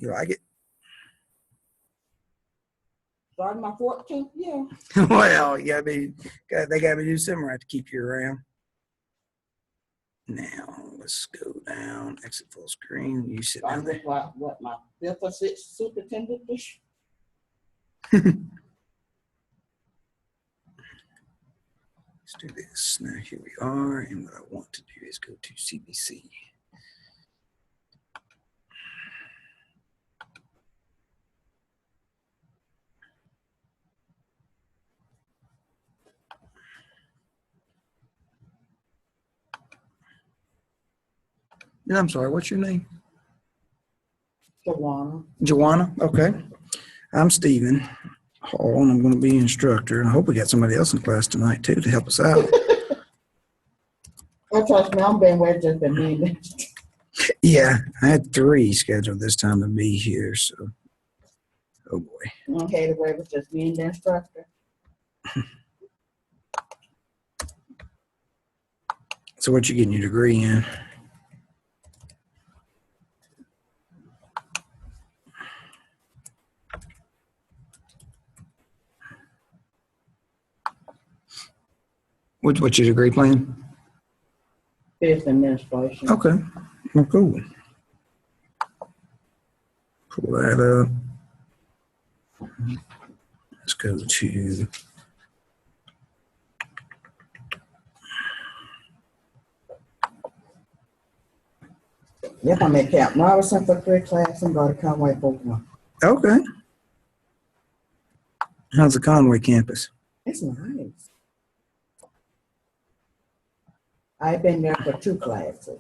You like it? Starting my 14th year. Well, you gotta be, they gotta be doing something right to keep you around. Now let's go down, exit full screen. You sit down there. What, my 5th or 6th superintendent this? Let's do this. Now here we are, and what I want to do is go to CBC. And I'm sorry, what's your name? Tawana. Joanna. Okay. I'm Stephen Hall, and I'm going to be instructor. And I hope we got somebody else in class tonight too to help us out. Oh, trust me, I'm being with just been mean. Yeah, I had 3 scheduled this time to be here, so oh boy. Okay, the way it was just me and the instructor. So what you getting your degree in? What's your degree plan? Business administration. Okay. Well, cool. Pull that up. Let's go to Yep, I'm at Camp Morrison for 3 classes and go to Conway for 1. okay. How's the Conway campus? It's nice. I've been there for 2 classes.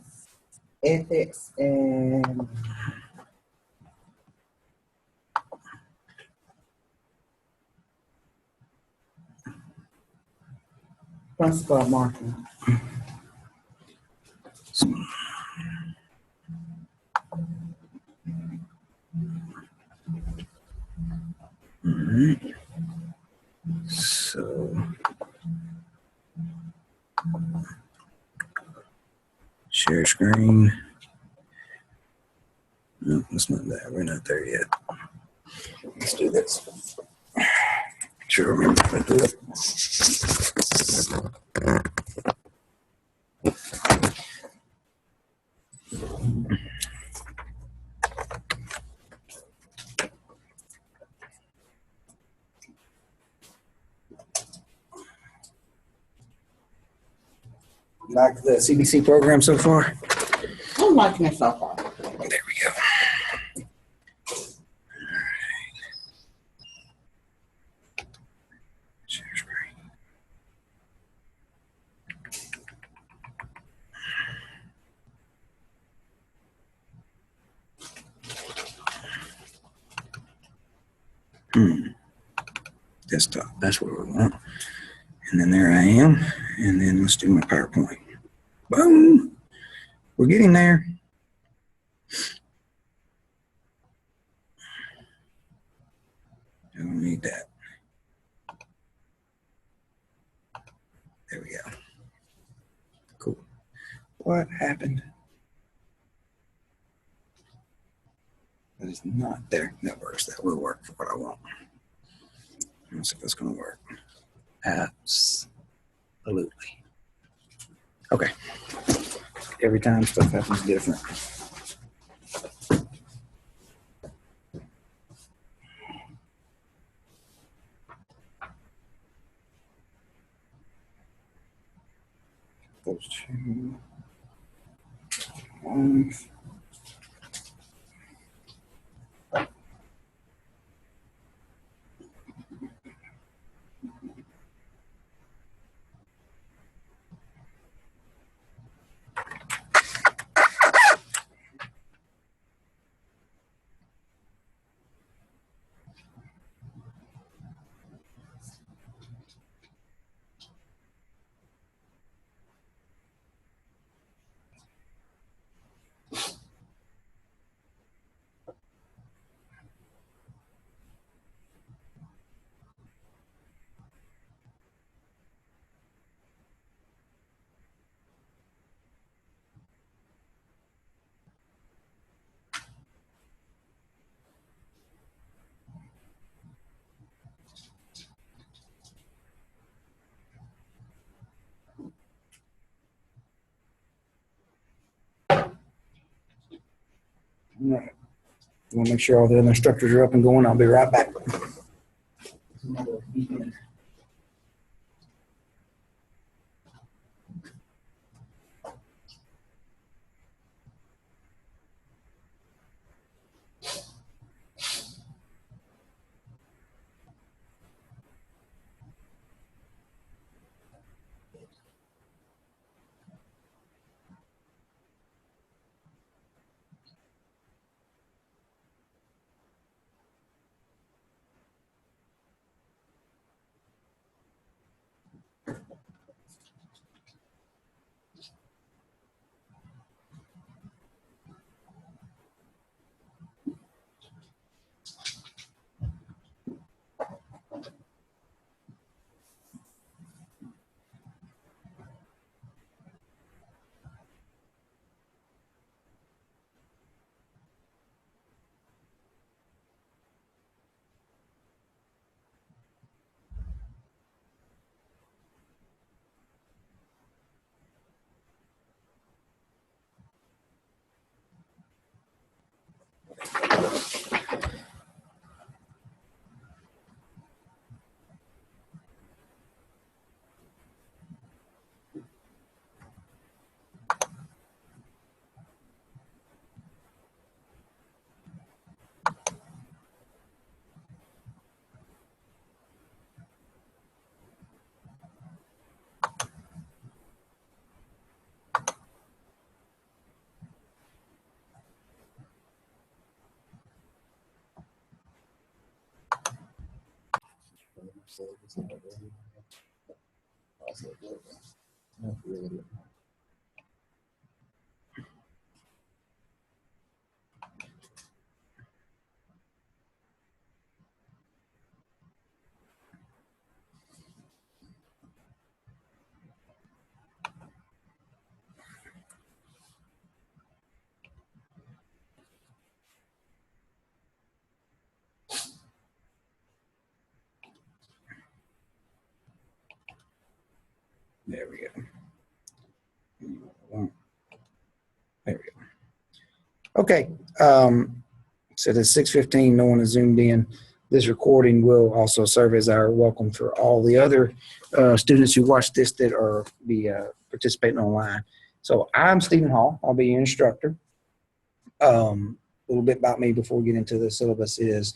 Ethics and principal of marketing. All right. So share screen. No, that's not that. We're not there yet. Let's do this. Sure, remember how to do it. Like the CBC program so far? I'm liking it so far. There we go. Share screen. Desktop, that's what we want. And then there I am. And then let's do my PowerPoint. Boom. We're getting there. I don't need that. There we go. Cool. What happened? That is not there. That works. That will work for what I want. Let's see if that's going to work. Absolutely. Okay. Every time stuff happens different. Those 2. 1. All right. We'll make sure all the other instructors are up and going. I'll be right back. There we go. There we go. Okay. So it's 6:15. No one has zoomed in. This recording will also serve as our welcome for all the other students who watch this that are participating online. So I'm Stephen Hall. I'll be your instructor. A little bit about me before we get into the syllabus is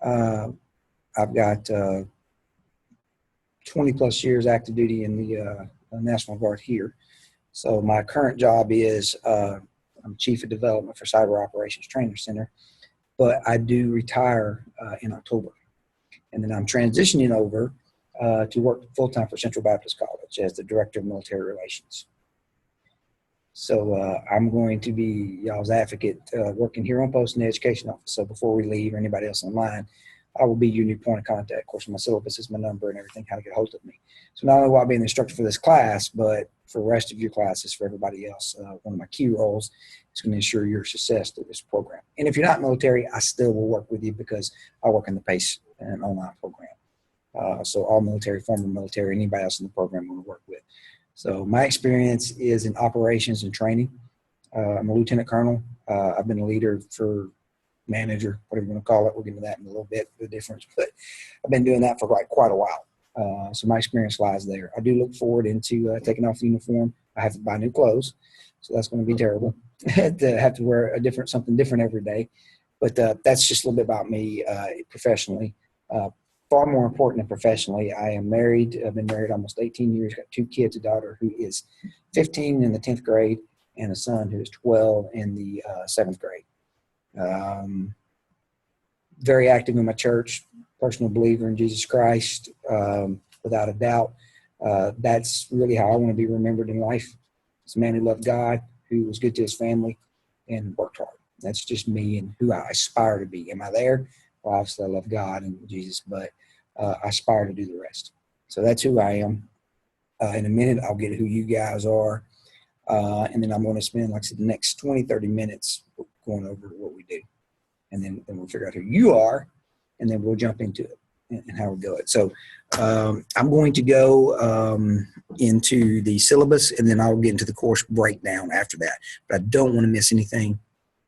I've got 20 plus years active duty in the National Guard here. So my current job is I'm Chief of Development for Cyber Operations Training Center, but I do retire in October. And then I'm transitioning over to work full-time for Central Baptist College as the Director of Military Relations. So I'm going to be y'all's advocate working here on post in the Education Office. So before we leave, or anybody else online, I will be your new point of contact. Of course, my syllabus is my number and everything, how to get a hold of me. So not only will I be an instructor for this class, but for the rest of your classes, for everybody else, one of my key roles is going to ensure your success through this program. And if you're not military, I still will work with you because I work in the PACE and online program. So all military, former military, anybody else in the program I'm going to work with. So my experience is in operations and training. I'm a lieutenant colonel. I've been a leader for manager, whatever you want to call it. We'll get into that in a little bit, the difference, but I've been doing that for quite a while. So my experience lies there. I do look forward into taking off the uniform. I have to buy new clothes, so that's going to be terrible. To have to wear something different every day. But that's just a little bit about me professionally. Far more important than professionally, I am married. I've been married almost 18 years, got 2 kids, a daughter who is 15 in the 10th grade and a son who is 12 in the 7th grade. Very active in my church, personal believer in Jesus Christ, without a doubt. That's really how I want to be remembered in life. It's a man who loved God, who was good to his family, and worked hard. That's just me and who I aspire to be. Am I there? Well, obviously I love God and Jesus, but I aspire to do the rest. So that's who I am. In a minute, I'll get who you guys are. And then I'm going to spend, like I said, the next 20, 30 minutes going over what we do. And then we'll figure out who you are, and then we'll jump into it and how we do it. So I'm going to go into the syllabus, and then I'll get into the course breakdown after that. But I don't want to miss anything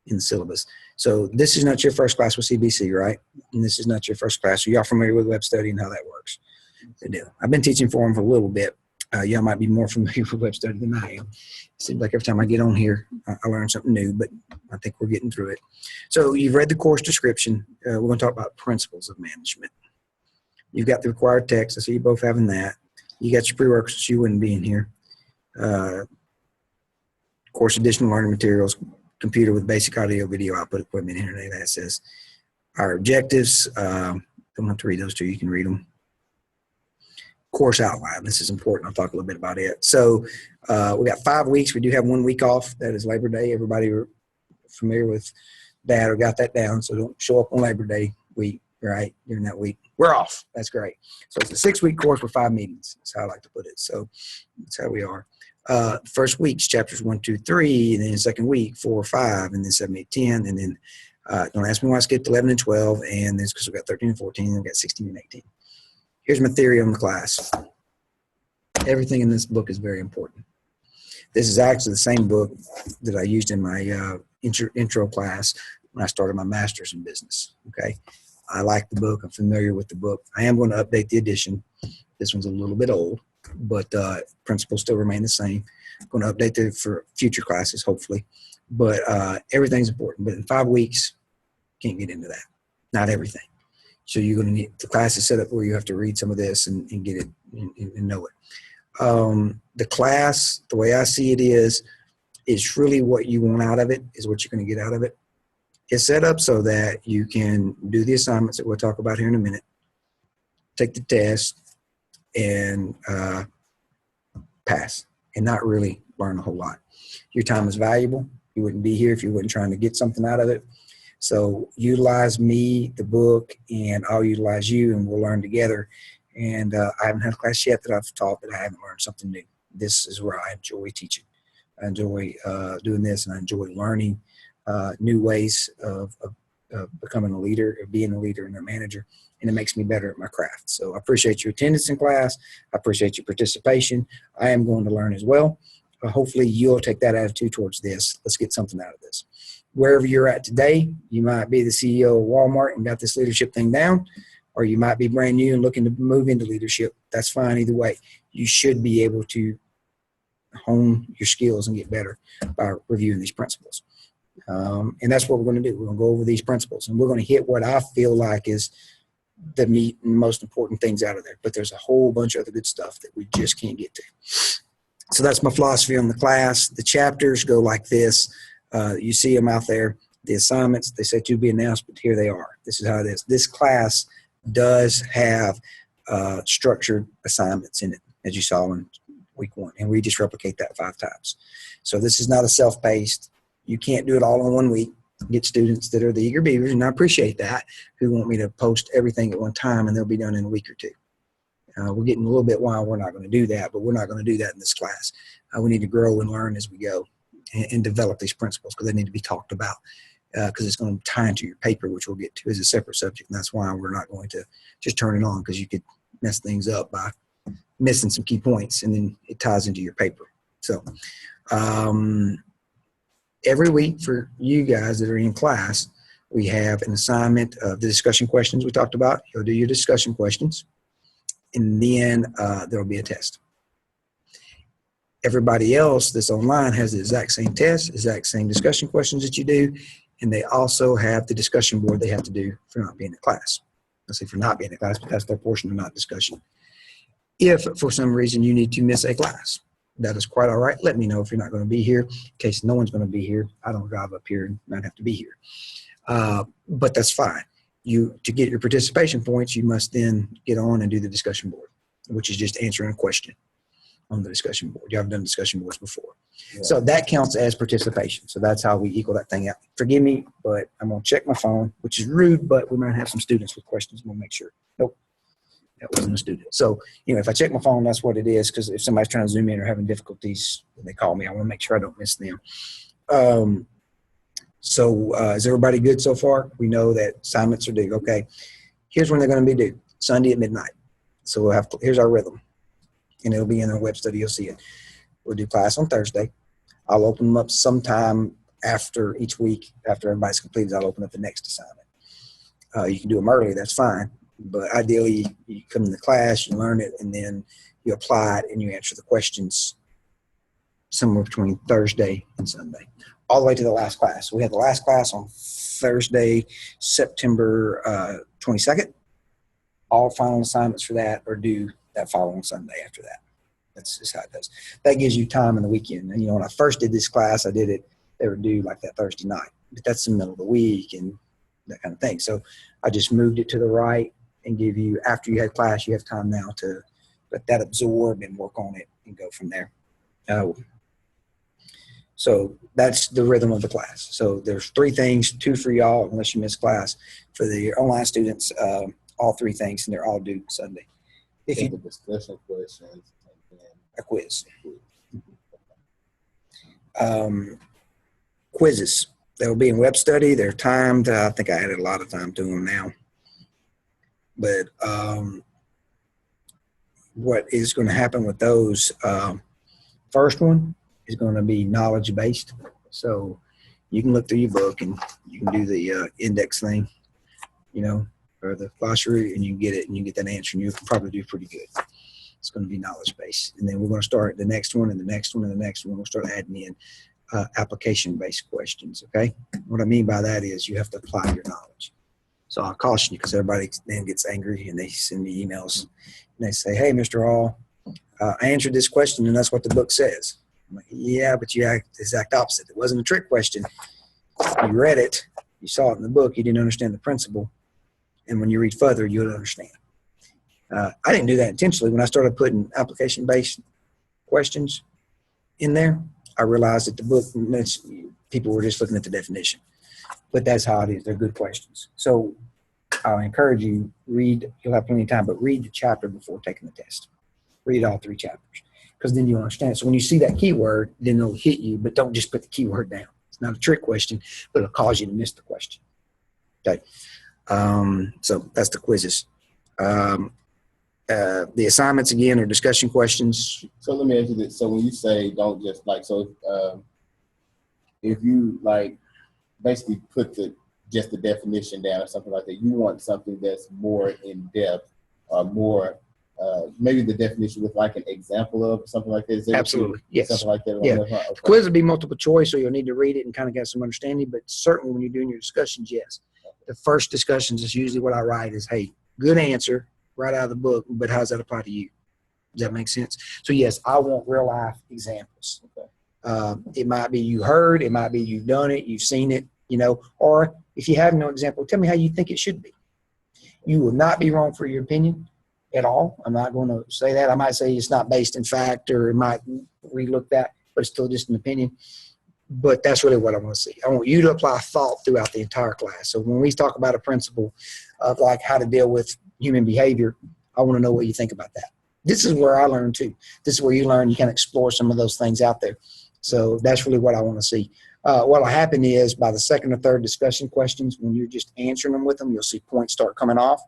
in the syllabus. So this is not your first class with CBC, right? And this is not your first class. So y'all familiar with web study and how that works? Good deal. I've been teaching for them for a little bit. Y'all might be more familiar with web study than I am. It seems like every time I get on here, I learn something new, but I think we're getting through it. So you've read the course description. We're going to talk about principles of management. You've got the required text. I see you both having that. You got your prerequisites. You wouldn't be in here. Course additional learning materials, computer with basic audio, video output equipment, internet access. Our objectives, don't have to read those two. You can read them. Course outline. This is important. I'll talk a little bit about it. So we got 5 weeks. We do have 1 week off. That is Labor Day. Everybody familiar with that or got that down. So don't show up on Labor Day week, right? During that week. We're off. That's great. So it's a 6-week course with 5 meetings. That's how I like to put it. So that's how we are. First week's chapters 1, 2, 3, and then the second week 4, 5, and then 7, 8, 10, and then don't ask me why I skipped 11 and 12, and then it's because we've got 13 and 14, and we've got 16 and 18. Here's my theory on the class. Everything in this book is very important. This is actually the same book that I used in my intro class when I started my master's in business. Okay, I like the book. I'm familiar with the book. I am going to update the edition. This one's a little bit old, but principles still remain the same. I'm going to update it for future classes, hopefully. But everything's important. But in 5 weeks, can't get into that. Not everything. So you're going to need, the class is set up where you have to read some of this and get it and know it. The class, the way I see it is really what you want out of it is what you're going to get out of it. It's set up so that you can do the assignments that we'll talk about here in a minute, take the test, and pass, and not really learn a whole lot. Your time is valuable. You wouldn't be here if you weren't trying to get something out of it. So utilize me, the book, and I'll utilize you, and we'll learn together. And I haven't had a class yet that I've taught that I haven't learned something new. This is where I enjoy teaching. I enjoy doing this, and I enjoy learning new ways of becoming a leader, of being a leader and a manager, and it makes me better at my craft. So I appreciate your attendance in class. I appreciate your participation. I am going to learn as well. Hopefully you'll take that attitude towards this. Let's get something out of this. Wherever you're at today, you might be the CEO of Walmart and got this leadership thing down, or you might be brand new and looking to move into leadership. That's fine either way. You should be able to hone your skills and get better by reviewing these principles. And that's what we're going to do. We're going to go over these principles, and we're going to hit what I feel like is the meat and most important things out of there. But there's a whole bunch of other good stuff that we just can't get to. So that's my philosophy on the class. The chapters go like this. You see them out there. The assignments, they say to be announced, but here they are. This is how it is. This class does have structured assignments in it, as you saw in week 1, and we just replicate that 5 times. So this is not a self-paced. You can't do it all in 1 week. Get students that are the eager beavers, and I appreciate that, who want me to post everything at one time, and they'll be done in a week or 2. We're getting a little bit wild. We're not going to do that, but we're not going to do that in this class. We need to grow and learn as we go and develop these principles, because they need to be talked about, because it's going to tie into your paper, which we'll get to as a separate subject. And that's why we're not going to just turn it on, because you could mess things up by missing some key points, and then it ties into your paper. So every week for you guys that are in class, we have an assignment of the discussion questions we talked about. You'll do your discussion questions, and then there will be a test. Everybody else that's online has the exact same test, exact same discussion questions that you do, and they also have the discussion board they have to do for not being in class. Let's say for not being in class, but that's their portion of not discussion. If for some reason you need to miss a class, that is quite all right. Let me know if you're not going to be here. In case no one's going to be here, I don't drive up here and not have to be here. But that's fine. To get your participation points, you must then get on and do the discussion board, which is just answering a question on the discussion board. You haven't done discussion boards before. Yeah. So that counts as participation. So that's how we equal that thing out. Forgive me, but I'm going to check my phone, which is rude, but we might have some students with questions. We'll make sure. Nope. That wasn't a student. So, if I check my phone, that's what it is, because if somebody's trying to zoom in or having difficulties, when they call me, I want to make sure I don't miss them. Is everybody good so far? We know that assignments are due. Okay. Here's when they're going to be due. Sunday at midnight. So here's our rhythm, and it'll be in our web study. You'll see it. We'll do class on Thursday. I'll open them up sometime after each week, after everybody's completed, I'll open up the next assignment. You can do them early, that's fine. But ideally, you come to the class, you learn it, and then you apply it and you answer the questions somewhere between Thursday and Sunday, all the way to the last class. We have the last class on Thursday, September 22nd. All final assignments for that are due that following Sunday after that. That's just how it does. That gives you time in the weekend. And, when I first did this class, they were due like that Thursday night. But that's the middle of the week and that kind of thing. So I just moved it to the right and give you, after you had class, you have time now to let that absorb and work on it and go from there. So that's the rhythm of the class. So there's 3 things, 2 for y'all, unless you miss class. For the online students, all 3 things, and they're all due Sunday. If you the discussion questions and then a quiz. Quizzes. They'll be in web study. They're timed. I think I added a lot of time to them now. But what is going to happen with those, first one is going to be knowledge-based. So you can look through your book and you can do the index thing, or the glossary, and you can get it and you get that answer, and you'll probably do pretty good. It's going to be knowledge-based. And then we're going to start the next one and the next one and the next one. We'll start adding in application-based questions, okay? What I mean by that is you have to apply your knowledge. So I'll caution you, because everybody then gets angry and they send me emails and they say, hey, Mr. Hall, I answered this question and that's what the book says. I'm like, yeah, but you act the exact opposite. It wasn't a trick question. You read it, you saw it in the book, you didn't understand the principle. And when you read further, you'll understand. I didn't do that intentionally. When I started putting application-based questions in there, I realized that the book, people were just looking at the definition. But that's how it is. They're good questions. So I encourage you, you'll have plenty of time, but read the chapter before taking the test. Read all 3 chapters, because then you'll understand. So when you see that keyword, then it'll hit you, but don't just put the keyword down. It's not a trick question, but it'll cause you to miss the question. Okay. So that's the quizzes. The assignments, again, are discussion questions. So let me ask you this. So when you say don't just if you basically put just the definition down or something like that, you want something that's more in depth or more, maybe the definition with an example of something like that. Absolutely. Yes. Something like that. Yeah. Okay. The quiz will be multiple choice, so you'll need to read it and kind of get some understanding, but certainly when you're doing your discussions, yes. The first discussions is usually what I write is, hey, good answer right out of the book, but how does that apply to you? Does that make sense? So yes, I want real life examples. Okay. It might be you heard, it might be you've done it, you've seen it, or if you have no example, tell me how you think it should be. You will not be wrong for your opinion at all. I'm not going to say that. I might say it's not based in fact, or it might relook that, but it's still just an opinion. But that's really what I want to see. I want you to apply thought throughout the entire class. So when we talk about a principle of how to deal with human behavior, I want to know what you think about that. This is where I learn too. This is where you learn. You can explore some of those things out there. So that's really what I want to see. What will happen is by the second or third discussion questions, when you're just answering them with them, you'll see points start coming off.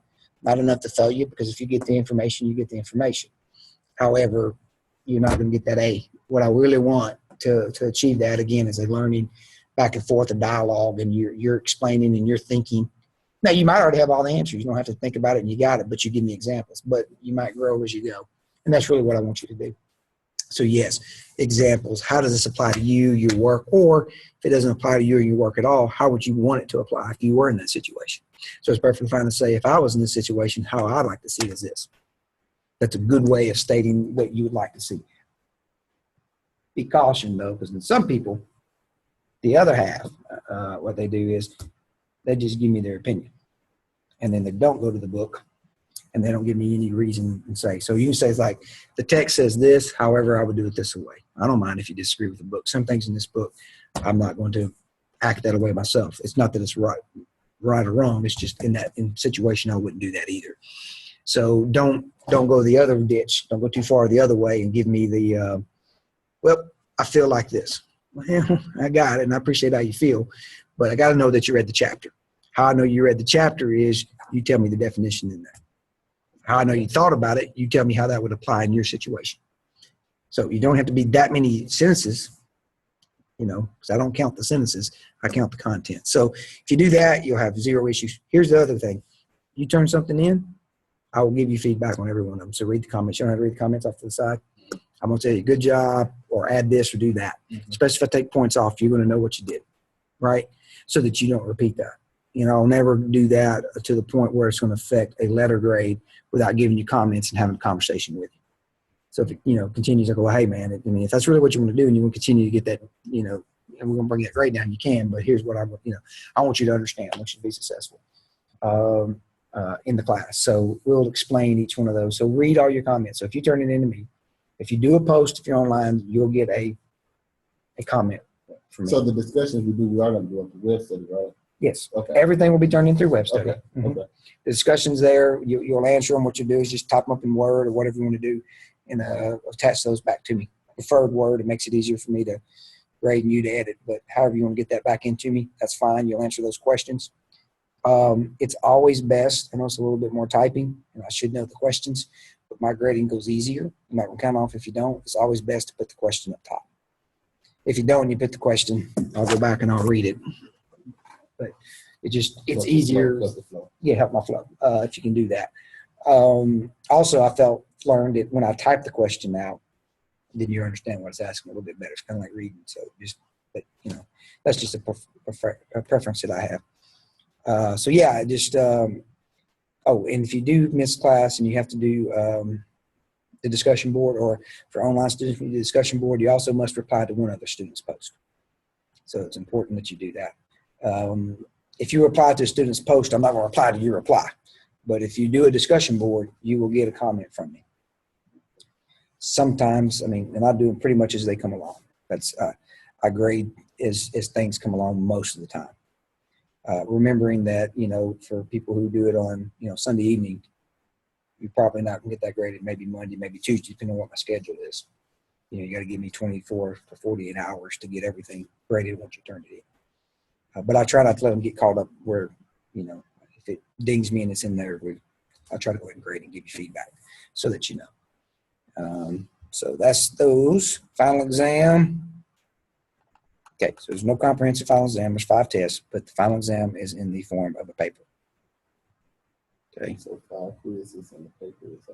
Not enough to fail you, because if you get the information, you get the information. However, you're not going to get that A. What I really want to achieve that, again, is a learning back and forth, a dialogue, and you're explaining and you're thinking. Now, you might already have all the answers. You don't have to think about it and you got it, but you give me examples. But you might grow as you go. And that's really what I want you to do. So, yes, examples. How does this apply to you, your work? Or if it doesn't apply to you or your work at all, how would you want it to apply if you were in that situation? So it's perfectly fine to say, if I was in this situation, how I'd like to see it is this. That's a good way of stating what you would like to see. Be cautioned, though, because in some people, the other half, what they do is they just give me their opinion. And then they don't go to the book, and they don't give me any reason and say. So you can say, it's like, the text says this, however, I would do it this way. I don't mind if you disagree with the book. Some things in this book, I'm not going to act that way myself. It's not that it's right or wrong. It's just in situation, I wouldn't do that either. So don't go the other ditch. Don't go too far the other way and give me the, well, I feel like this. Well, I got it, and I appreciate how you feel, but I got to know that you read the chapter. How I know you read the chapter is you tell me the definition in there. How I know you thought about it, you tell me how that would apply in your situation. So you don't have to be that many sentences, because I don't count the sentences, I count the content. So if you do that, you'll have zero issues. Here's the other thing. You turn something in, I will give you feedback on every one of them. So read the comments. You don't have to read the comments off to the side. I'm going to tell you, good job, or add this or do that. Especially if I take points off, you're going to know what you did, right? So that you don't repeat that. I'll never do that to the point where it's going to affect a letter grade without giving you comments and having a conversation with you. So if it, continues to go, well, hey man, if that's really what you want to do and you want to continue to get that, and we're going to bring that grade down, you can, but here's what I want you to understand. I want you to be successful in the class. So we'll explain each one of those. So read all your comments. So if you turn it into me, if you do a post, if you're online, you'll get a comment from me. So the discussions we are going to do on the website, right? Yes. Okay. Everything will be turned in through web study. Okay. Mhm. Okay. The discussions there, you'll answer them. What you do is just type them up in Word or whatever you want to do and attach those back to me. Preferred Word, it makes it easier for me to grade and you to edit. But however you want to get that back into me, that's fine. You'll answer those questions. It's always best. I know it's a little bit more typing, and I should know the questions, but my grading goes easier. I'm not going to count off if you don't. It's always best to put the question up top. If you don't, you put the question, I'll go back and I'll read it. But it's easier. Yeah, help my flow if you can do that. Also, I learned that when I type the question out, then you understand what it's asking a little bit better. It's kind of like reading. So that's just a preference that I have. So yeah, and if you do miss class and you have to do the discussion board, or for online students, when you do the discussion board, you also must reply to one other student's post. So it's important that you do that. If you reply to a student's post, I'm not going to reply to your reply. But if you do a discussion board, you will get a comment from me. Sometimes, and I do them pretty much as they come along. I grade as things come along most of the time. Remembering that, for people who do it on, Sunday evening, you're probably not going to get that graded maybe Monday, maybe Tuesday, depending on what my schedule is. You got to give me 24 to 48 hours to get everything graded once you turn it in. But I try not to let them get caught up where, if it dings me and it's in there, I'll try to go ahead and grade and give you feedback so that you know. So that's those. Final exam. Okay, so there's no comprehensive final exam. There's 5 tests, but the final exam is in the form of a paper. Okay. So 5 quizzes and the paper is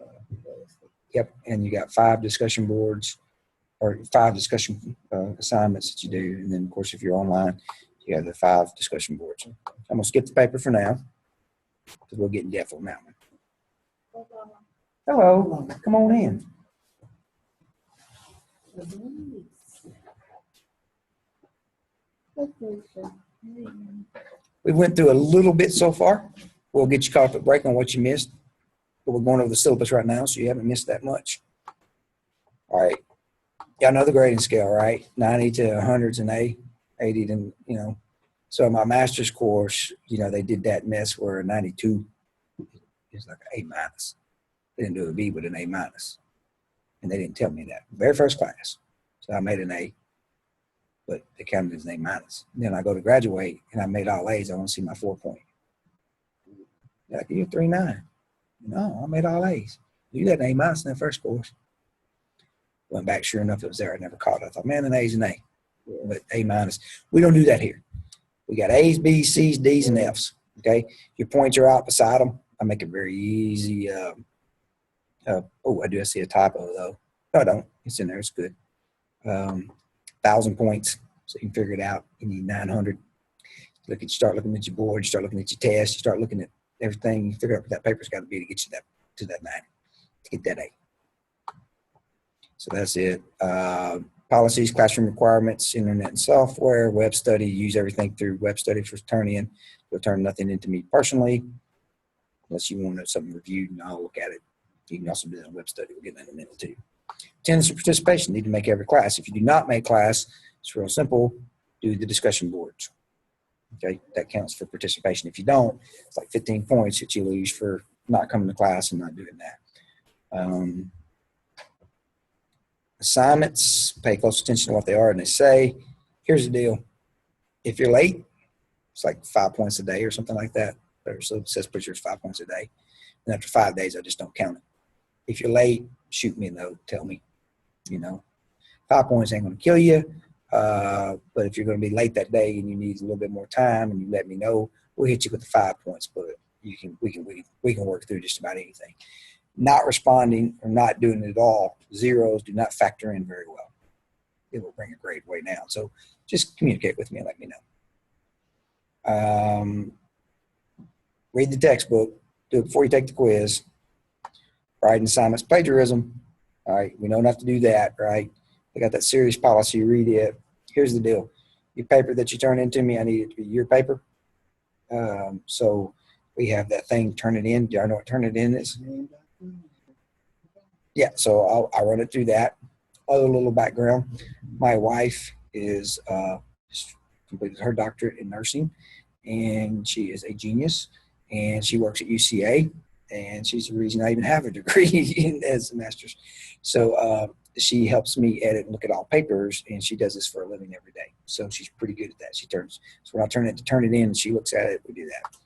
Yep, and you got 5 discussion boards or 5 discussion assignments that you do, and then of course if you're online, you have the 5 discussion boards. I'm gonna skip the paper for now because we'll get in depth on that one. Hello, come on in. We went through a little bit so far. We'll get you caught up at break on what you missed, but we're going over the syllabus right now, so you haven't missed that much. All right. Y'all know the grading scale, right? 90 to 100's an A, 80 to, So my master's course, they did that mess where 92 is like an A minus. They didn't do a B, but an A minus. And they didn't tell me that. Very first class. So I made an A, but they counted as an A minus. Then I go to graduate and I made all A's. I want to see my 4-point. They're like, you're 3.9. No, I made all A's. You got an A minus in that first course. Went back, sure enough, it was there. I never caught it. I thought, man, an A's an A. But A minus. We don't do that here. We got A's, B's, C's, D's, and F's. Okay? Your points are out beside them. I make it very easy. I see a typo, though. No, I don't. It's in there. It's good. 1,000 points. So you can figure it out. You need 900. Start looking at your board. You start looking at your test. You start looking at everything. You figure out what that paper's got to be to get you to that 90, to get that A. So that's it. Policies, classroom requirements, internet and software, web study. Use everything through web study for turn-in. You'll turn nothing into me personally, unless you want something reviewed, and I'll look at it. You can also do that in web study. We'll get that in a minute too. Attendance and participation. Need to make every class. If you do not make class, it's real simple. Do the discussion boards. Okay, that counts for participation. If you don't, it's like 15 points that you lose for not coming to class and not doing that. Assignments, pay close attention to what they are and they say. Here's the deal. If you're late, it's like 5 points a day or something like that. So it says put yours 5 points a day. And after 5 days, I just don't count it. If you're late, shoot me a note. Tell me, 5 points ain't going to kill you. But if you're going to be late that day and you need a little bit more time and you let me know, we'll hit you with the 5 points, but we can work through just about anything. Not responding or not doing it at all, zeros do not factor in very well. It will bring a grade way down. So just communicate with me and let me know. Read the textbook, do it before you take the quiz. Writing assignments, plagiarism. All right, we know not to do that, right? I got that serious policy, read it. Here's the deal. Your paper that you turn into me, I need it to be your paper. So we have that thing, turn it in. Do y'all know what turn it in is? Yeah, so I'll run it through that. Other little background. My wife is completed her doctorate in nursing, and she is a genius, and she works at UCA, and she's the reason I even have a degree as a master's. So she helps me edit and look at all papers, and she does this for a living every day. So she's pretty good at that. So when I turn it in, she looks at it, we do that.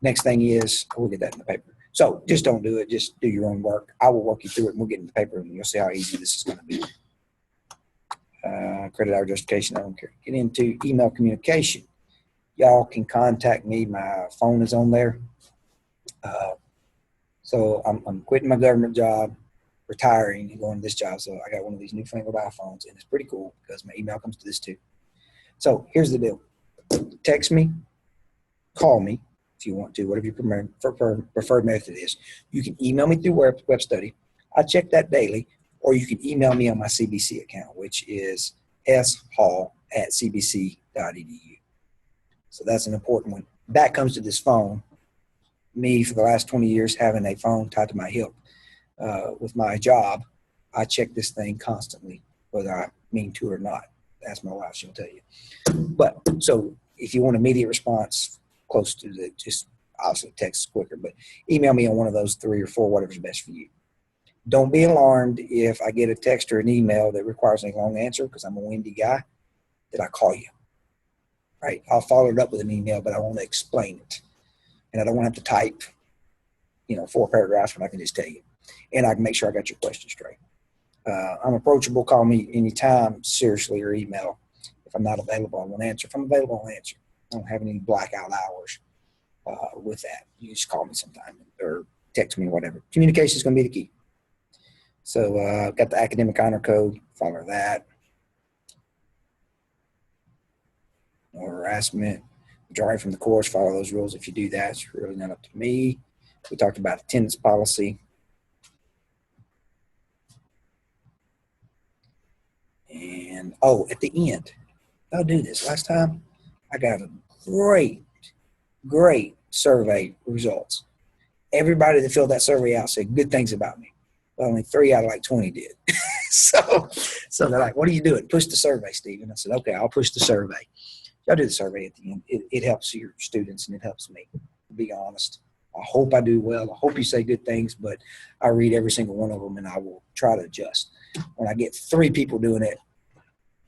Next thing is, we'll get that in the paper. So just don't do it. Just do your own work. I will work you through it, and we'll get in the paper, and you'll see how easy this is going to be. Credit hour justification, I don't care. Get into email communication. Y'all can contact me. My phone is on there. So I'm quitting my government job, retiring, and going to this job. So I got one of these newfangled iPhones, and it's pretty cool because my email comes to this too. So here's the deal. Text me, call me if you want to, whatever your preferred method is. You can email me through Web Study. I check that daily, or you can email me on my CBC account, which is shall@cbc.edu. So that's an important one. That comes to this phone. Me, for the last 20 years, having a phone tied to my hip with my job, I check this thing constantly, whether I mean to or not. That's my wife, she'll tell you. But so if you want immediate response, close to the, just obviously text is quicker, but email me on one of those 3 or 4, whatever's best for you. Don't be alarmed if I get a text or an email that requires a long answer, because I'm a windy guy, that I call you. Right? I'll follow it up with an email, but I want to explain it. And I don't want to have to type, 4 paragraphs when I can just tell you. And I can make sure I got your question straight. I'm approachable. Call me anytime, seriously, or email. If I'm not available, I won't answer. If I'm available, I'll answer. I don't have any blackout hours with that. You just call me sometime or text me, whatever. Communication is going to be the key. So I've got the academic honor code. Follow that. No harassment. Withdrawing from the course. Follow those rules. If you do that, it's really not up to me. We talked about attendance policy. And, at the end, I'll do this. Last time, I got a great survey results. Everybody that filled that survey out said good things about me. But only 3 out of 20 did. so they're like, what are you doing? Push the survey, Stephen. I said, okay, I'll push the survey. Y'all do the survey at the end. It helps your students and it helps me, to be honest. I hope I do well. I hope you say good things, but I read every single one of them and I will try to adjust. When I get 3 people doing it,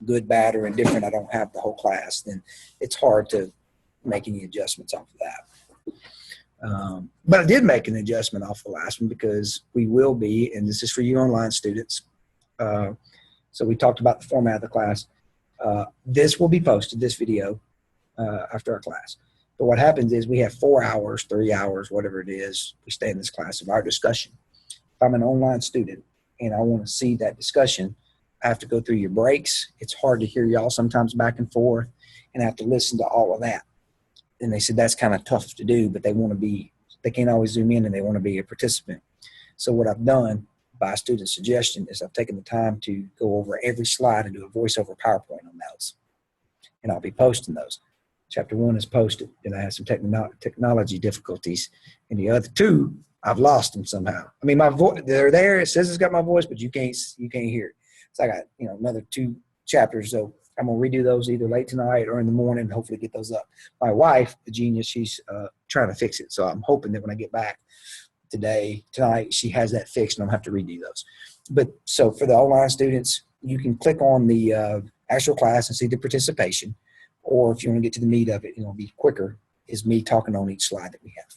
good, bad, or indifferent, I don't have the whole class, then it's hard to make any adjustments off of that. But I did make an adjustment off the last one because we will be, and this is for you online students. So we talked about the format of the class. This will be posted, this video, after our class. But what happens is we have 4 hours, 3 hours, whatever it is, we stay in this class of our discussion. If I'm an online student and I want to see that discussion, I have to go through your breaks. It's hard to hear y'all sometimes back and forth, and I have to listen to all of that. And they said that's kind of tough to do, but they can't always zoom in and they want to be a participant. So what I've done by student suggestion is I've taken the time to go over every slide and do a voiceover PowerPoint on those. And I'll be posting those. Chapter 1 is posted, and I had some technology difficulties. And the other 2, I've lost them somehow. I mean, my voice, they're there. It says it's got my voice, but you can't hear it. So I got, another 2 chapters. So I'm going to redo those either late tonight or in the morning and hopefully get those up. My wife, the genius, she's trying to fix it. So I'm hoping that when I get back tonight, she has that fixed and I'll have to redo those. But so for the online students, you can click on the actual class and see the participation. Or if you want to get to the meat of it, it'll be quicker, is me talking on each slide that we have.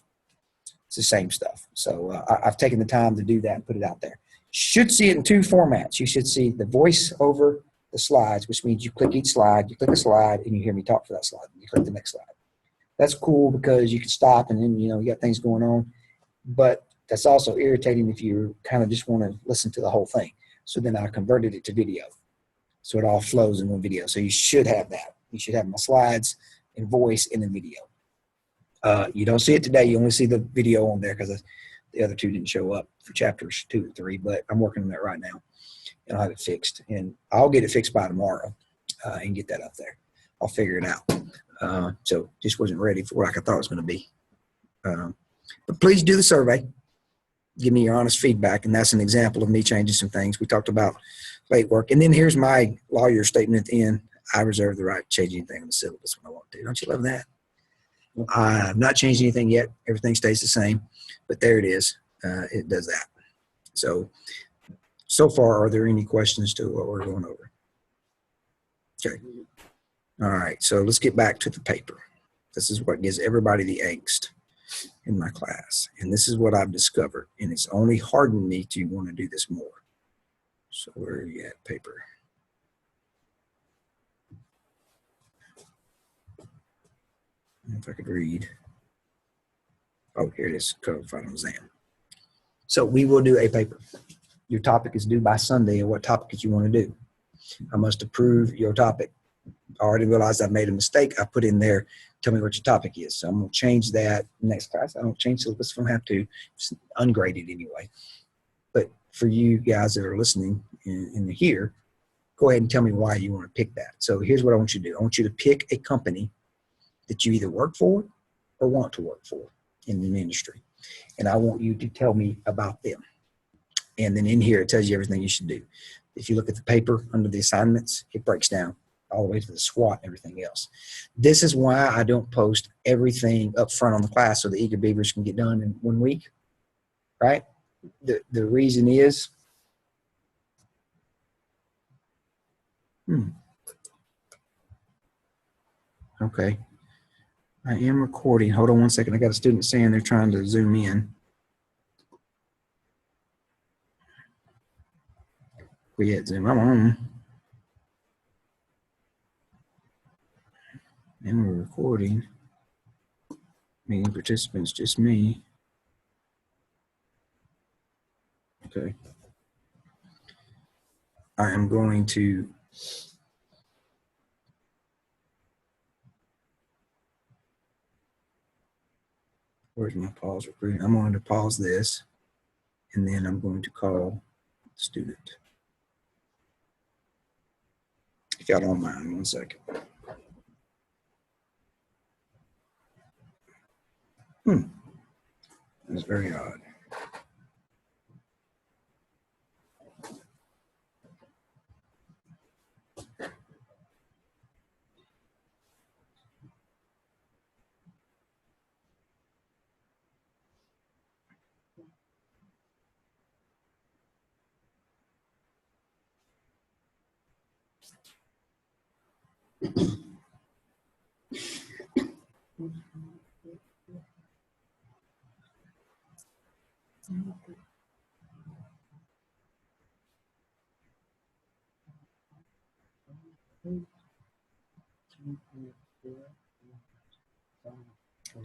It's the same stuff. So I've taken the time to do that and put it out there. Should see it in 2 formats. You should see the voice over the slides, which means you click each slide, you click a slide, and you hear me talk for that slide. You click the next slide. That's cool because you can stop and then, you got things going on. But that's also irritating if you kind of just want to listen to the whole thing. So then I converted it to video. So it all flows in one video. So you should have that. You should have my slides and voice in the video. You don't see it today. You only see the video on there because the other two didn't show up for chapters 2 and 3, but I'm working on that right now. And I'll have it fixed. And I'll get it fixed by tomorrow and get that up there. I'll figure it out. So just wasn't ready for like I thought it was going to be. But please do the survey. Give me your honest feedback. And that's an example of me changing some things. We talked about late work. And then here's my lawyer statement at the end. I reserve the right to change anything in the syllabus when I want to. Don't you love that? I've not changed anything yet. Everything stays the same. But there it is. It does that. So far, are there any questions to what we're going over? Okay. All right. So let's get back to the paper. This is what gives everybody the angst in my class. And this is what I've discovered. And it's only hardened me to want to do this more. So where are you at, paper? If I could read. Oh, here it is, code final exam. So we will do a paper. Your topic is due by Sunday, and what topic did you want to do? I must approve your topic. I already realized I made a mistake. I put in there, tell me what your topic is. So I'm going to change that next class. I don't change syllabus if I don't have to. It's ungraded anyway. But for you guys that are listening in here, go ahead and tell me why you want to pick that. So here's what I want you to do. I want you to pick a company that you either work for or want to work for in the industry. And I want you to tell me about them. And then in here, it tells you everything you should do. If you look at the paper under the assignments, it breaks down all the way to the SWOT and everything else. This is why I don't post everything up front on the class so the eager beavers can get done in 1 week, right? The reason is, okay. I am recording. Hold on one second. I got a student saying they're trying to zoom in. We hit zoom. I'm on. And we're recording. Meeting participants, just me. Okay. I am going to where's my pause recording? I'm going to pause this and then I'm going to call the student. If y'all don't mind, 1 second. That's very odd.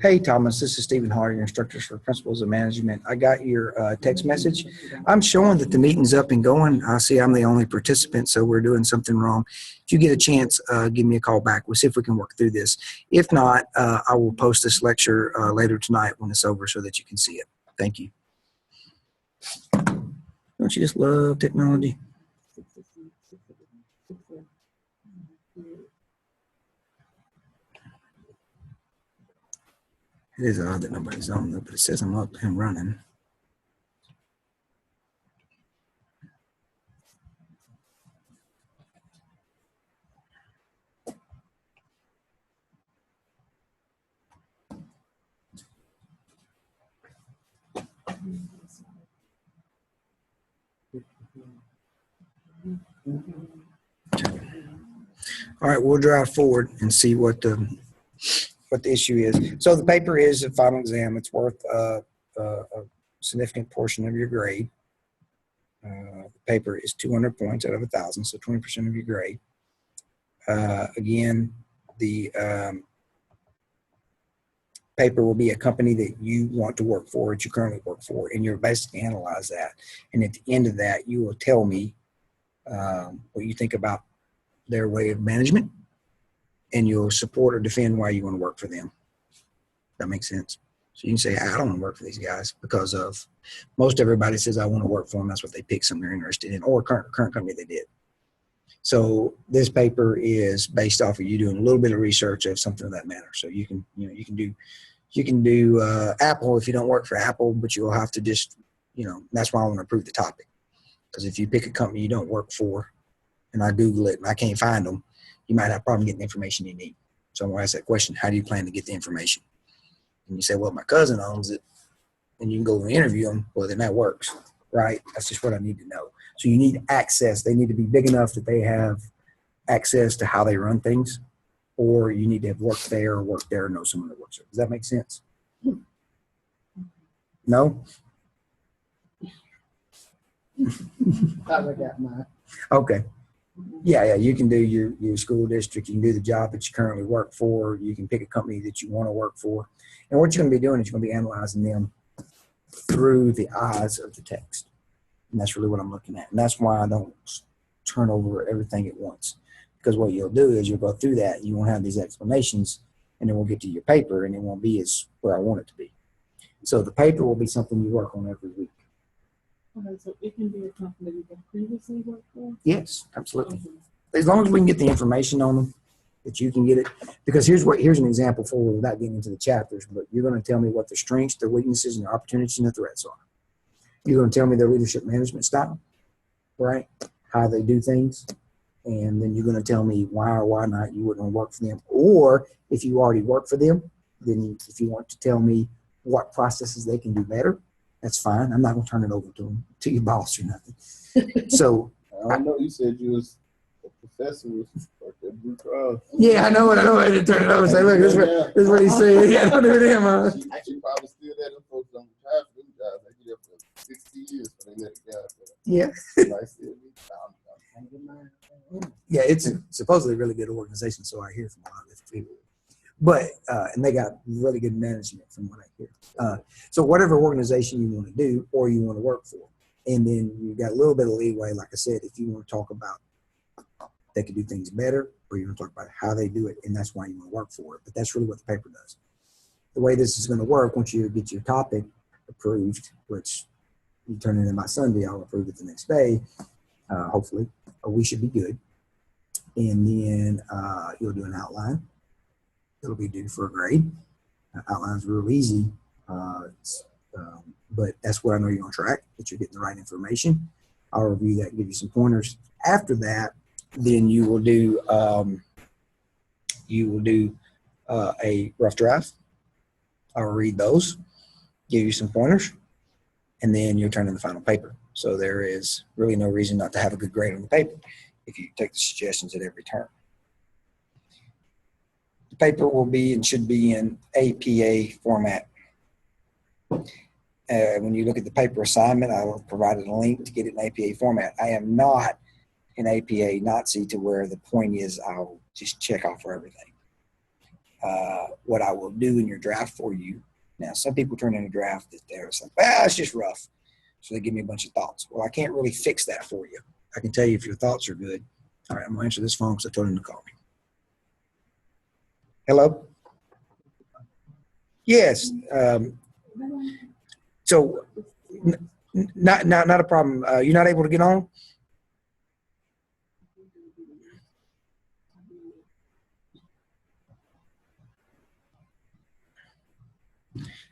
Hey, Thomas, this is Stephen Hardy, your instructor for Principles of Management. I got your text message. I'm showing that the meeting's up and going. I see I'm the only participant, so we're doing something wrong. If you get a chance, give me a call back. We'll see if we can work through this. If not, I will post this lecture later tonight when it's over so that you can see it. Thank you. Don't you just love technology? It is odd that nobody's on there, but it says I'm up and running. All right, we'll drive forward and see what the issue is. So the paper is a final exam. It's worth a significant portion of your grade. The paper is 200 points out of 1,000, so 20% of your grade. Again, the paper will be a company that you want to work for, that you currently work for, and you'll basically analyze that. And at the end of that, you will tell me what you think about their way of management, and you'll support or defend why you want to work for them. That makes sense. So you can say, I don't want to work for these guys because of, most everybody says I want to work for them. That's what they pick, something they're interested in, or current company they did. So this paper is based off of you doing a little bit of research of something of that matter. So you can do Apple if you don't work for Apple, but you'll have to just, that's why I want to approve the topic. Because if you pick a company you don't work for, and I Google it and I can't find them, you might have a problem getting the information you need. So I'm going to ask that question, how do you plan to get the information? And you say, well, my cousin owns it, and you can go and interview them. Well, then that works, right? That's just what I need to know. So you need access. They need to be big enough that they have access to how they run things, or you need to have worked there or know someone that works there. Does that make sense? No? Probably got mine. Okay. Yeah, you can do your school district. You can do the job that you currently work for. You can pick a company that you want to work for. And what you're going to be doing is you're going to be analyzing them through the eyes of the text. And that's really what I'm looking at. And that's why I don't turn over everything at once. Because what you'll do is you'll go through that, you won't have these explanations, and then we'll get to your paper, and it won't be as where I want it to be. So the paper will be something you work on every week. Okay, so it can be a company that you previously worked for? Yes, absolutely. As long as we can get the information on them, that you can get it. Because here's an example for, without getting into the chapters, but you're going to tell me what their strengths, their weaknesses, and their opportunities and their threats are. You're going to tell me their leadership management style, right? How they do things. And then you're going to tell me why or why not you wouldn't work for them. Or if you already work for them, then if you want to tell me what processes they can do better, that's fine. I'm not going to turn it over to them, to your boss or nothing. So I know you said you was a professor with Blue Cross. yeah, I know. I had to turn it over and say, look, this is what he said. Yeah, don't do it him, huh? Actually, probably still there. Them folks don't retire for them jobs. They get up for 60 years before they let it go. Yeah. I'm Yeah, it's supposedly a really good organization, so I hear from a lot of different people. But, and they got really good management from what I hear. So whatever organization you want to do or you want to work for, and then you got a little bit of leeway, like I said, if you want to talk about they could do things better, or you want to talk about how they do it, and that's why you want to work for it. But that's really what the paper does. The way this is going to work, once you get your topic approved, which you turn it in by Sunday, I'll approve it the next day, hopefully, or we should be good. And then you'll do an outline. It'll be due for a grade. Outline's real easy, but that's what I know you're on track, that you're getting the right information. I'll review that and give you some pointers. After that, then you will do a rough draft. I'll read those, give you some pointers, and then you'll turn in the final paper. So there is really no reason not to have a good grade on the paper if you take the suggestions at every turn. The paper will be and should be in APA format. When you look at the paper assignment, I will provide a link to get it in APA format. I am not an APA Nazi to where the point is I'll just check off for everything. What I will do in your draft for you, now some people turn in a draft that they're like, it's just rough. So they give me a bunch of thoughts. Well, I can't really fix that for you. I can tell you if your thoughts are good. All right, I'm going to answer this phone because I told him to call me. Hello? Yes. So not a problem. You're not able to get on?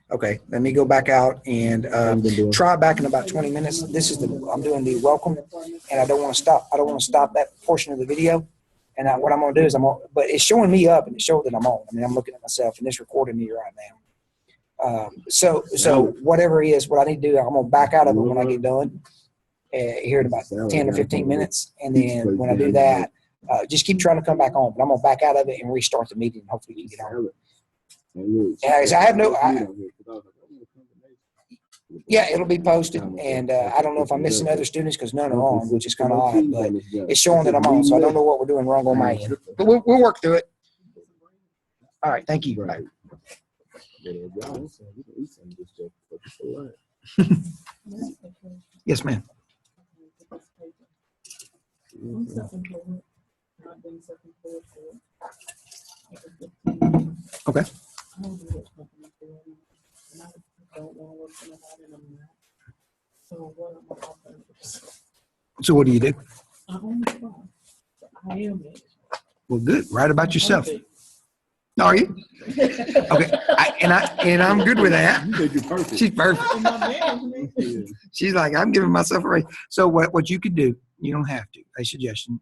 Okay, let me go back out and try back in about 20 minutes. I'm doing the welcome, and I don't want to stop. I don't want to stop that portion of the video. And what I'm going to do is but it's showing me up, and it showed that I'm on. I mean, I'm looking at myself, and it's recording me right now. So whatever it is, what I need to do, I'm going to back out of it when I get done here in about 10 or 15 minutes. And then when I do that, just keep trying to come back on. But I'm going to back out of it and restart the meeting. Hopefully you can get on. I have no. Yeah, it'll be posted, and I don't know if I'm missing other students because none are on, which is kind of odd, but it's showing that I'm on, so I don't know what we're doing wrong on my end. But we'll work through it. All right, thank you. Bye. Yes, ma'am. I'm self-employed. I've been self-employed Okay. I don't do what company for, and I don't want to work for nobody, and I'm not. So what are my alternatives? So what do you do? I own a farm, so I am it. Well, good. Write about yourself. Are you? Okay. And I'm good with that. You think you're perfect. She's perfect. And my management. She's like, I'm giving myself a raise. So what you could do, you don't have to. A suggestion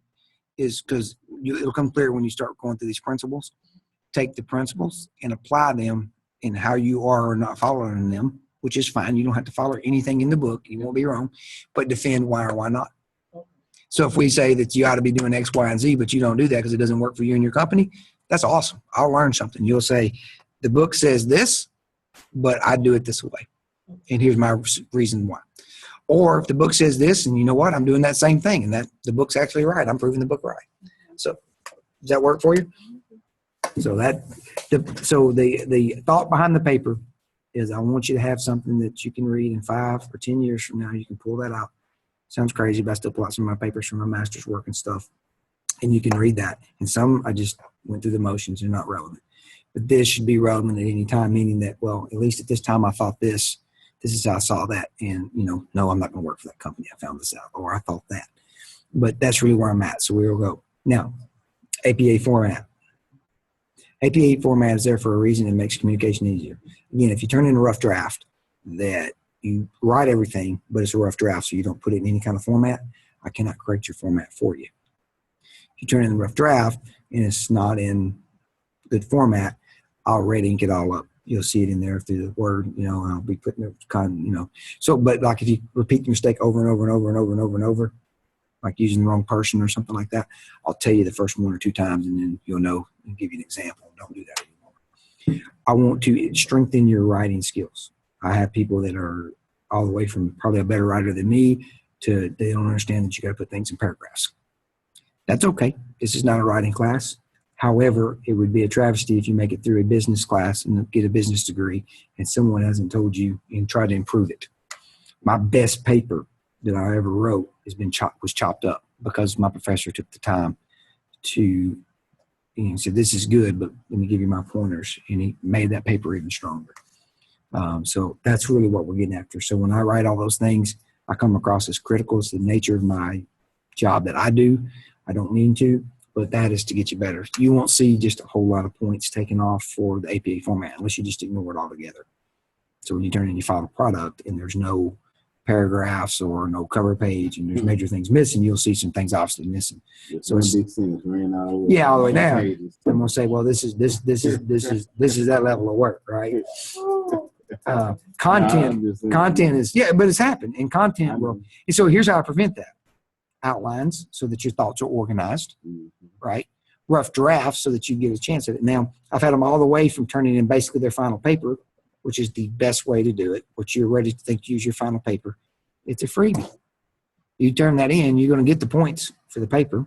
is because it'll come clear when you start going through these principles. Take the principles and apply them in how you are or not following them, which is fine. You don't have to follow anything in the book. You won't be wrong, but defend why or why not. So if we say that you ought to be doing X, Y, and Z, but you don't do that because it doesn't work for you and your company, that's awesome. I'll learn something. You'll say, the book says this, but I do it this way. And here's my reason why. Or if the book says this, and you know what, I'm doing that same thing, and that the book's actually right. I'm proving the book right. So does that work for you? So the thought behind the paper is I want you to have something that you can read in 5 or 10 years from now. You can pull that out. Sounds crazy, but I still pull out some of my papers from my master's work and stuff. And you can read that. And some I just went through the motions. They're not relevant. But this should be relevant at any time, meaning that, well, at least at this time I thought this. This is how I saw that. And, no, I'm not going to work for that company. I found this out. Or I thought that. But that's really where I'm at. So we'll go. Now, APA format. APA format is there for a reason. It makes communication easier. Again, if you turn in a rough draft that you write everything, but it's a rough draft, so you don't put it in any kind of format, I cannot correct your format for you. If you turn in a rough draft and it's not in good format, I'll red ink it all up. You'll see it in there through the word, I'll be putting it So, but like if you repeat the mistake over and over and over and over and over and over, like using the wrong person or something like that, I'll tell you the first 1 or 2 times and then you'll know and give you an example. Don't do that anymore. I want to strengthen your writing skills. I have people that are all the way from probably a better writer than me to they don't understand that you got to put things in paragraphs. That's okay. This is not a writing class. However, it would be a travesty if you make it through a business class and get a business degree and someone hasn't told you and tried to improve it. My best paper that I ever wrote was chopped up because my professor took the time to said, this is good, but let me give you my pointers. And he made that paper even stronger. So that's really what we're getting after. So when I write all those things, I come across as critical. It's the nature of my job that I do. I don't mean to, but that is to get you better. You won't see just a whole lot of points taken off for the APA format unless you just ignore it altogether. So when you turn in your final product and there's no paragraphs or no cover page and there's major things missing, you'll see some things obviously missing. So it's big sentence ran all the way. Yeah, all the way down. I'm gonna say, well, this is that level of work, right? Content is but it's happened. And content will. And so here's how I prevent that: outlines so that your thoughts are organized, right? Rough drafts so that you get a chance at it. Now I've had them all the way from turning in basically their final paper, which is the best way to do it, which you're ready to use your final paper. It's a freebie. You turn that in, you're going to get the points for the paper,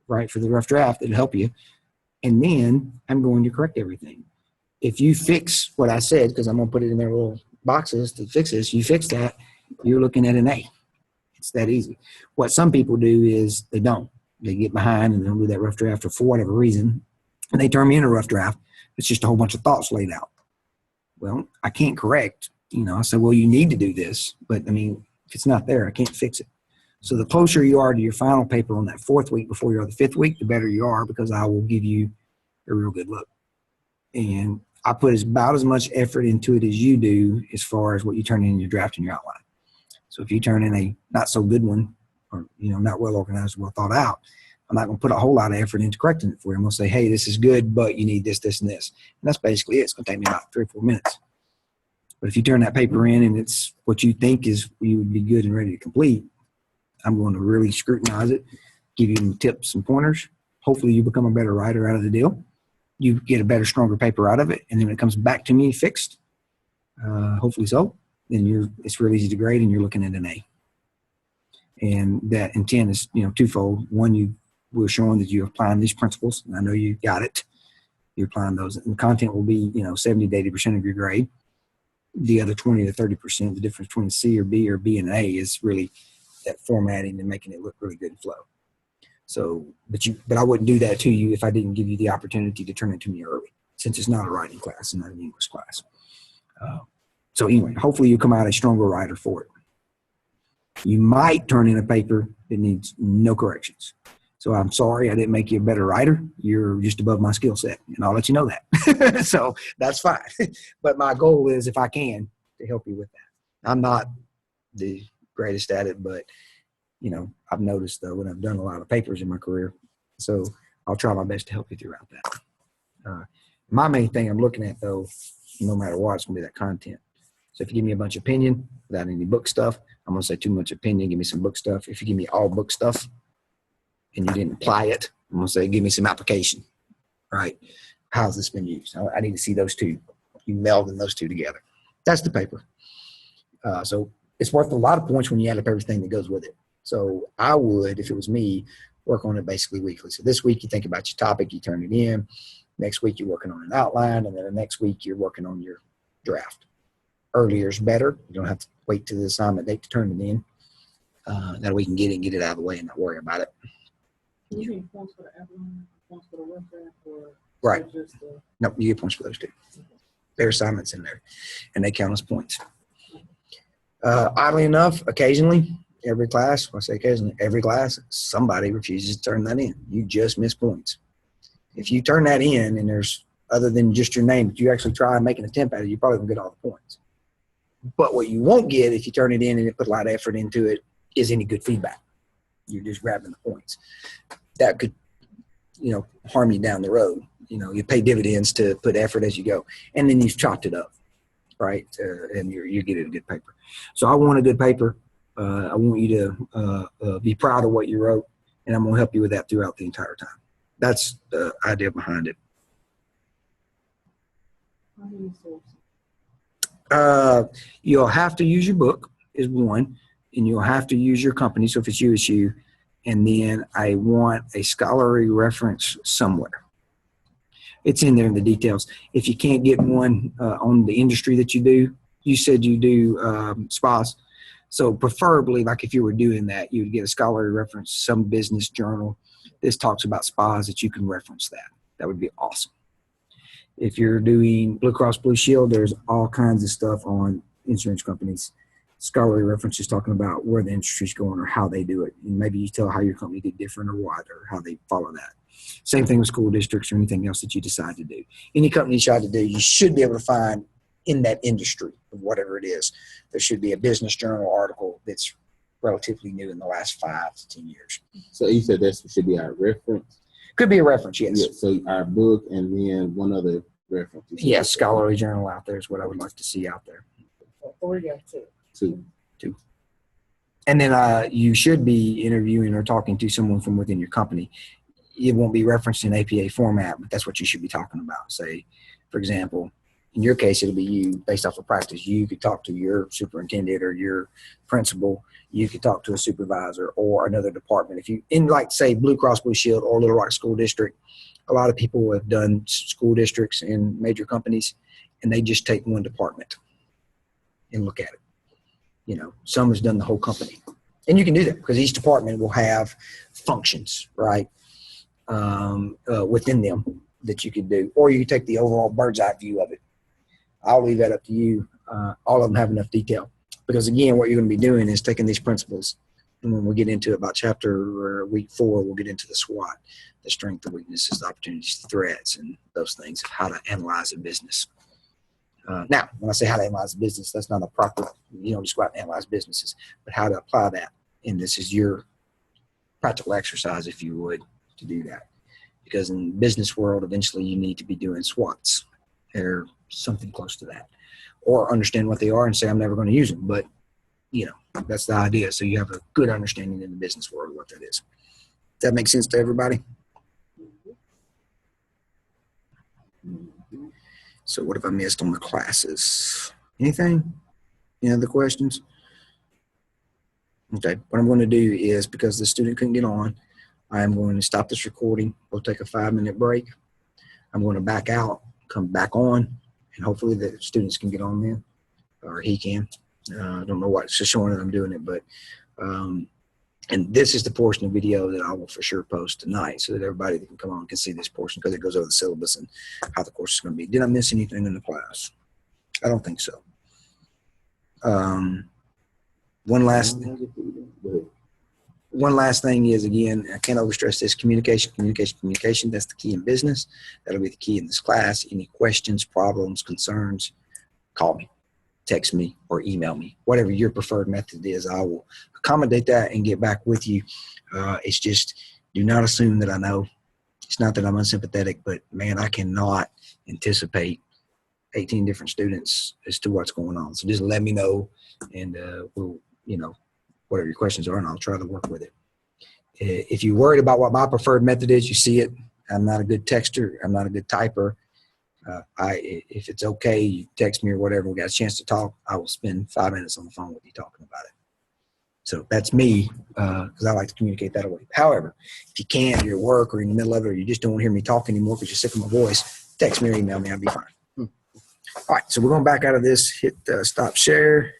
right, for the rough draft. It'll help you. And then I'm going to correct everything. If you fix what I said, because I'm going to put it in their little boxes to fix this, you fix that, you're looking at an A. It's that easy. What some people do is they don't. They get behind and they don't do that rough draft for whatever reason, and they turn me in a rough draft. It's just a whole bunch of thoughts laid out. Well, I can't correct, I said, well, you need to do this, but if it's not there, I can't fix it. So the closer you are to your final paper on that 4th week before you're on the 5th week, the better you are, because I will give you a real good look. And I put about as much effort into it as you do as far as what you turn in your draft and your outline. So if you turn in a not so good one or, not well organized, well thought out, I'm not going to put a whole lot of effort into correcting it for you. I'm going to say, hey, this is good, but you need this, this, and this. And that's basically it. It's going to take me about 3 or 4 minutes. But if you turn that paper in and it's what you think is you would be good and ready to complete, I'm going to really scrutinize it, give you tips and pointers. Hopefully you become a better writer out of the deal. You get a better, stronger paper out of it. And then when it comes back to me fixed, hopefully so, then it's real easy to grade, and you're looking at an A. And that intent is, twofold. One, we're showing that you're applying these principles, and I know you got it. You're applying those, and the content will be, 70 to 80% of your grade. The other 20 to 30%, the difference between C or B and A is really that formatting and making it look really good and flow. So, but I wouldn't do that to you if I didn't give you the opportunity to turn it to me early, since it's not a writing class and not an English class. So anyway, hopefully you come out a stronger writer for it. You might turn in a paper that needs no corrections. So I'm sorry I didn't make you a better writer. You're just above my skill set, and I'll let you know that. So that's fine. But my goal is, if I can, to help you with that. I'm not the greatest at it, but, I've noticed, though, and I've done a lot of papers in my career. So I'll try my best to help you throughout that. My main thing I'm looking at, though, no matter what, it's going to be that content. So if you give me a bunch of opinion without any book stuff, I'm going to say too much opinion, give me some book stuff. If you give me all book stuff and you didn't apply it, I'm going to say give me some application, right? How's this been used? I need to see those two. You melding those two together. That's the paper. So it's worth a lot of points when you add up everything that goes with it. So I would, if it was me, work on it basically weekly. So this week you think about your topic, you turn it in. Next week you're working on an outline, and then the next week you're working on your draft. Earlier is better. You don't have to wait till the assignment date to turn it in. That way we can get it out of the way and not worry about it. Can you get points for the outline, points for the rough draft, or Right. just the? No, you get points for those two. There are assignments in there, and they count as points. Oddly enough, occasionally, every class, when I say occasionally, every class, somebody refuses to turn that in. You just miss points. If you turn that in and there's, other than just your name, but you actually try and make an attempt at it, you probably won't get all the points. But what you won't get if you turn it in and you put a lot of effort into it is any good feedback. You're just grabbing the points. That could, harm you down the road. You pay dividends to put effort as you go. And then you've chopped it up, right? And you're getting a good paper. So I want a good paper. I want you to be proud of what you wrote, and I'm going to help you with that throughout the entire time. That's the idea behind it. How many sources? You'll have to use your book is one, and you'll have to use your company. So if it's USU, and then I want a scholarly reference somewhere. It's in there in the details. If you can't get one on the industry that you do, you said you do spas. So preferably, like if you were doing that, you would get a scholarly reference, some business journal. This talks about spas that you can reference that. That would be awesome. If you're doing Blue Cross Blue Shield, there's all kinds of stuff on insurance companies. Scholarly references talking about where the industry's going or how they do it. And maybe you tell how your company did different or what, or how they follow that. Same thing with school districts or anything else that you decide to do. Any company you decide to do, you should be able to find in that industry of whatever it is. There should be a business journal article that's relatively new in the last 5 to 10 years. So you said this should be our reference? Could be a reference, yes. Yeah, so our book and then one other reference. Yes, scholarly journal out there is what I would like to see out there. 3 or 2? 2. And then you should be interviewing or talking to someone from within your company. It won't be referenced in APA format, but that's what you should be talking about. Say, for example, in your case, it'll be you based off of practice. You could talk to your superintendent or your principal. You could talk to a supervisor or another department. If you, in like say Blue Cross Blue Shield or Little Rock School District, a lot of people have done school districts in major companies, and they just take one department and look at it. Some has done the whole company. And you can do that because each department will have functions, right, within them that you could do. Or you can take the overall bird's eye view of it. I'll leave that up to you. All of them have enough detail. Because, again, what you're going to be doing is taking these principles, and when we get into about chapter or week 4, we'll get into the SWOT, the strength, the weaknesses, the opportunities, the threats, and those things, how to analyze a business. Now, when I say how to analyze a business, that's not a proper, just go out and analyze businesses, but how to apply that. And this is your practical exercise, if you would, to do that. Because in the business world, eventually you need to be doing SWOTs or something close to that. Or understand what they are and say, I'm never going to use them. But, that's the idea. So you have a good understanding in the business world of what that is. Does that make sense to everybody? So what have I missed on the classes? Anything? Any other questions? Okay, what I'm going to do is, because the student couldn't get on, I'm going to stop this recording. We'll take a 5-minute break. I'm going to back out, come back on, and hopefully the students can get on then, or he can. I don't know what's showing that I'm doing it, but and this is the portion of video that I will for sure post tonight, so that everybody that can come on can see this portion, because it goes over the syllabus and how the course is going to be. Did I miss anything in the class? I don't think so. One last thing is, again, I can't overstress this: communication, communication, communication. That's the key in business. That'll be the key in this class. Any questions, problems, concerns, call me, text me, or email me. Whatever your preferred method is, I will accommodate that and get back with you. It's just, do not assume that I know. It's not that I'm unsympathetic, but man, I cannot anticipate 18 different students as to what's going on. So just let me know, and we'll, whatever your questions are, and I'll try to work with it. If you're worried about what my preferred method is, you see it. I'm not a good texter. I'm not a good typer. If it's okay, you text me or whatever, we got a chance to talk, I will spend 5 minutes on the phone with you talking about it. So that's me, because I like to communicate that away. However, if you can't, you're at work or in the middle of it, or you just don't want to hear me talk anymore because you're sick of my voice, text me or email me. I'll be fine. All right, so we're going back out of this. Hit stop share.